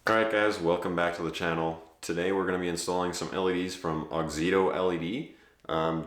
Alright guys, welcome back to the channel. Today we're going to be installing some LEDs from Auxito LED.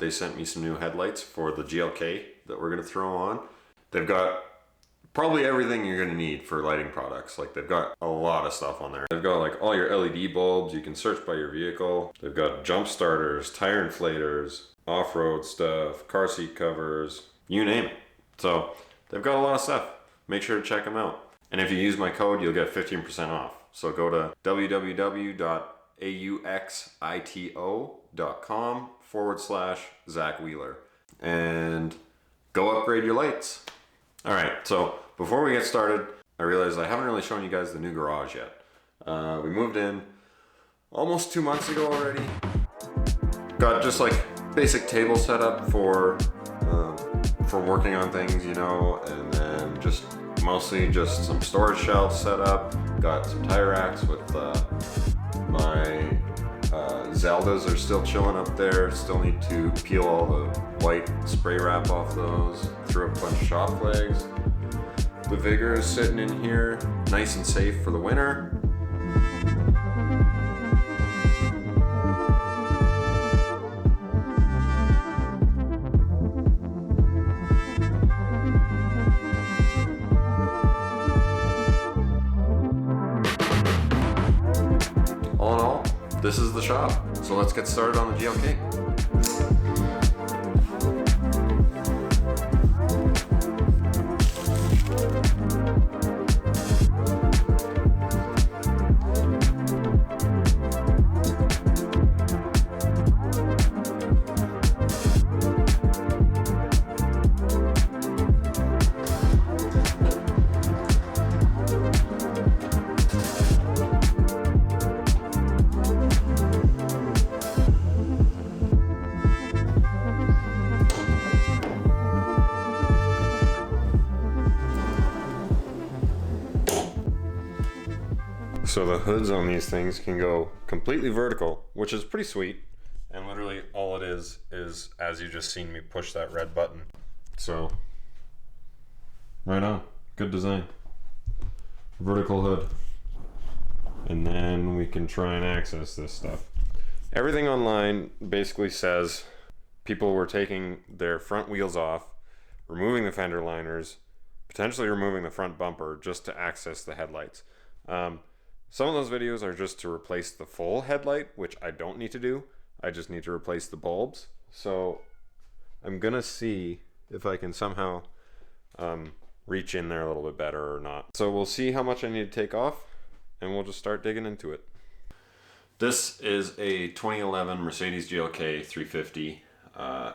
They sent me some new headlights for the GLK that we're going to throw on. They've got probably everything you're going to need for lighting products. Like, they've got a lot of stuff on there. They've got like all your LED bulbs, you can search by your vehicle. They've got jump starters, tire inflators, off-road stuff, car seat covers, you name it. So they've got a lot of stuff. Make sure to check them out. And if you use my code, you'll get 15% off. So go to www.auxito.com/Zach Wheeler and go upgrade your lights. All right, so before we get started, I realized I haven't really shown you guys the new garage yet. We moved in almost 2 months ago already. Got just like basic table set up for working on things, you know, and then just mostly just some storage shelves set up. Got some tire racks with my Zeldas are still chilling up there. Still need to peel all the white spray wrap off those. Threw up a bunch of shop flags. The Vigor is sitting in here, nice and safe for the winter. All in all, this is the shop. So let's get started on the GLK. So the hoods on these things can go completely vertical, which is pretty sweet. And literally all it is as you just seen me push that red button. So, right on, good design. Vertical hood. And then we can try and access this stuff. Everything online basically says people were taking their front wheels off, removing the fender liners, potentially removing the front bumper just to access the headlights. Some of those videos are just to replace the full headlight, which I don't need to do. I just need to replace the bulbs. So I'm gonna see if I can somehow reach in there a little bit better or not. So we'll see how much I need to take off, and we'll just start digging into it. This is a 2011 Mercedes GLK 350.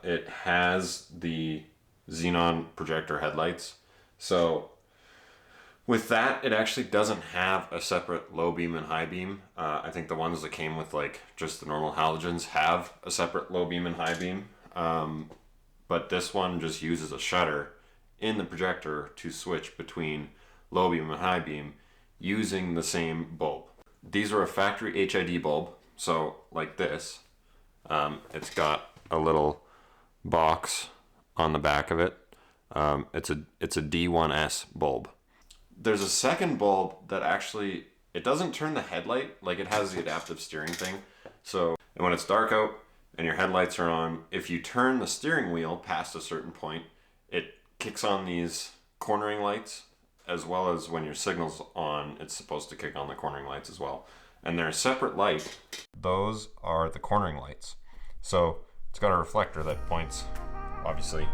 It has the xenon projector headlights. So with that, it actually doesn't have a separate low beam and high beam. I think the ones that came with like just the normal halogens have a separate low beam and high beam. But this one just uses a shutter in the projector to switch between low beam and high beam using the same bulb. These are a factory HID bulb. So like this, it's got a little box on the back of it. It's a D1S bulb. There's a second bulb that actually, it doesn't turn the headlight, like it has the adaptive steering thing. So, and when it's dark out and your headlights are on, if you turn the steering wheel past a certain point, it kicks on these cornering lights, as well as when your signal's on, it's supposed to kick on the cornering lights as well. And they're a separate light. Those are the cornering lights. So it's got a reflector that points, obviously,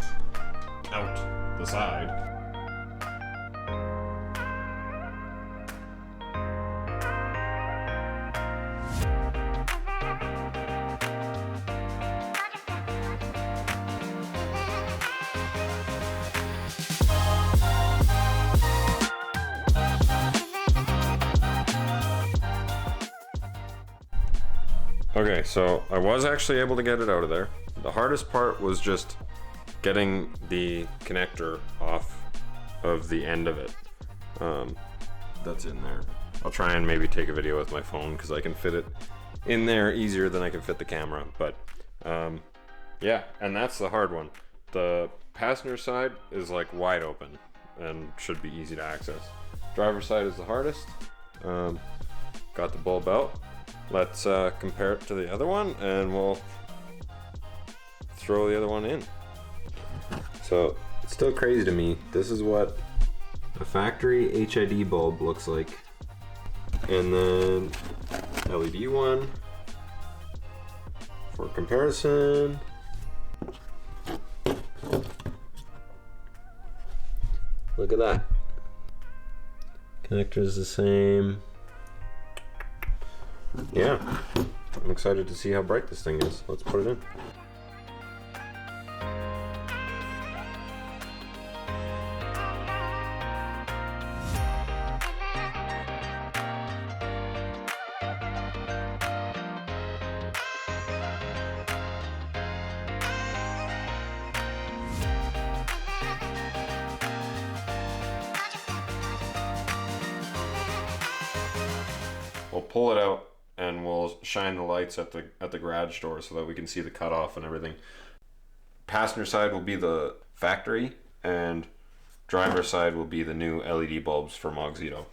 out the side. Okay, so I was actually able to get it out of there. The hardest part was just getting the connector off of the end of it. That's in there. I'll try and maybe take a video with my phone because I can fit it in there easier than I can fit the camera. But yeah, and that's the hard one. The passenger side is like wide open and should be easy to access. Driver's side is the hardest. got the bulb out. Let's compare it to the other one, and we'll throw the other one in. So it's still crazy to me. This is what a factory HID bulb looks like, and then LED one for comparison. Look at that. Connector is the same. Yeah, I'm excited to see how bright this thing is. Let's put it in. We'll pull it out and we'll shine the lights at the garage door so that we can see the cutoff and everything. Passenger side will be the factory, and driver side will be the new LED bulbs from Auxito.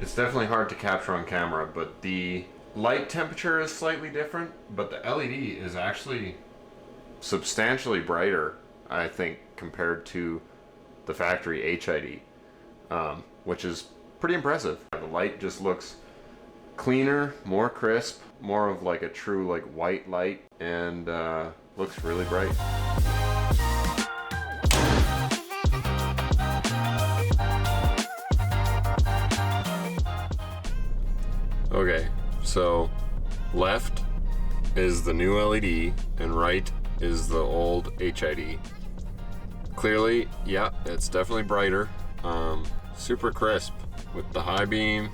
It's definitely hard to capture on camera, but the light temperature is slightly different, but the LED is actually substantially brighter, I think, compared to the factory HID, which is pretty impressive. The light just looks cleaner, more crisp, more of like a true like white light, and looks really bright. Okay, so left is the new LED and right is the old HID. Clearly, yeah, it's definitely brighter. Super crisp with the high beam.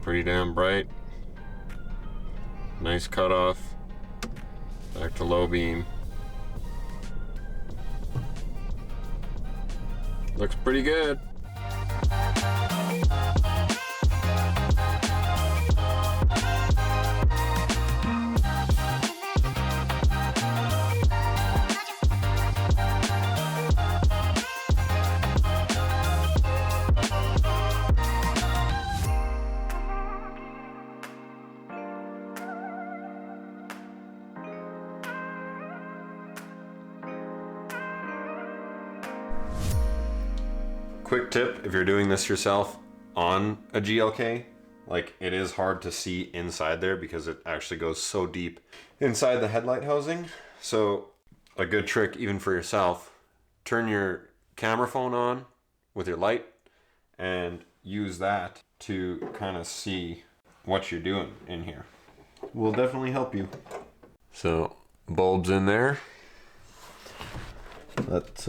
Pretty damn bright. Nice cutoff. Back to low beam. Looks pretty good. Quick tip, if you're doing this yourself on a GLK, like, it is hard to see inside there because it actually goes so deep inside the headlight housing. So a good trick even for yourself, turn your camera phone on with your light and use that to kind of see what you're doing in here. Will definitely help you. So bulbs in there. Let's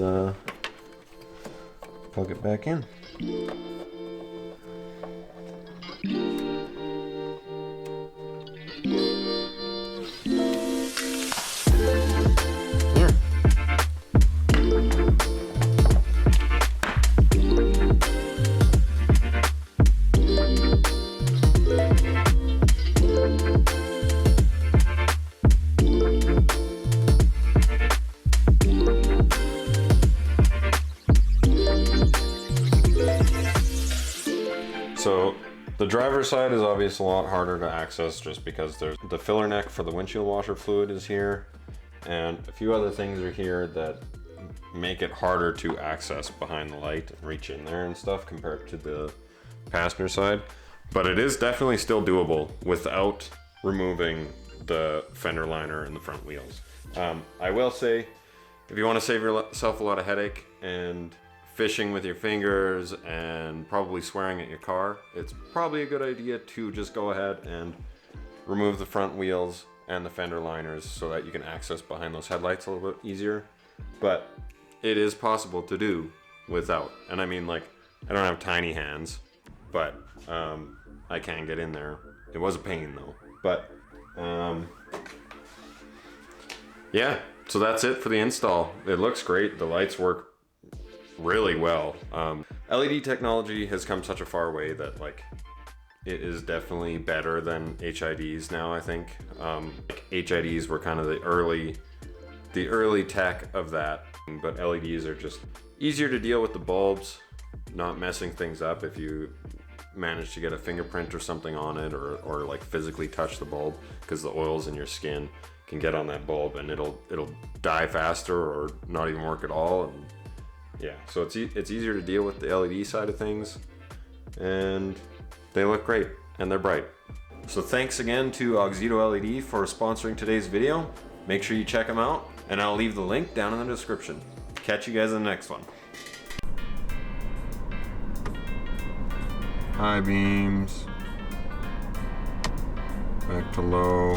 plug it back in. So the driver's side is obviously a lot harder to access just because there's the filler neck for the windshield washer fluid is here, and a few other things are here that make it harder to access behind the light and reach in there and stuff compared to the passenger side. But it is definitely still doable without removing the fender liner and the front wheels. I will say, if you want to save yourself a lot of headache and fishing with your fingers and probably swearing at your car, it's probably a good idea to just go ahead and remove the front wheels and the fender liners so that you can access behind those headlights a little bit easier. But it is possible to do without. And I mean, like, I don't have tiny hands, but I can get in there. It was a pain though. But yeah, so that's it for the install. It looks great. The lights work really well. LED technology has come such a far way that, like, it is definitely better than HIDs now, I think. HIDs were kind of the early the early tech of that. But LEDs are just easier to deal with the bulbs, not messing things up if you manage to get a fingerprint or something on it, or like physically touch the bulb, because the oils in your skin can get on that bulb and it'll die faster or not even work at all. And yeah, so it's easier to deal with the LED side of things, and they look great and they're bright. So thanks again to Auxito LED for sponsoring today's video. Make sure you check them out, and I'll leave the link down in the description. Catch you guys in the next one. High beams, back to low.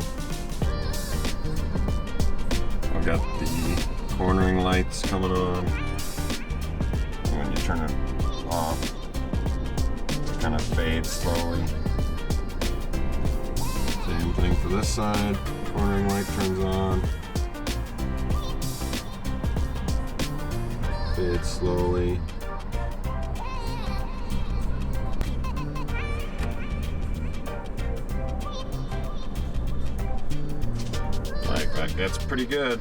I've got the cornering lights coming on. When you turn it off, it kind of fades slowly. Same thing for this side. Cornering light turns on. Fades slowly. Like that gets pretty good.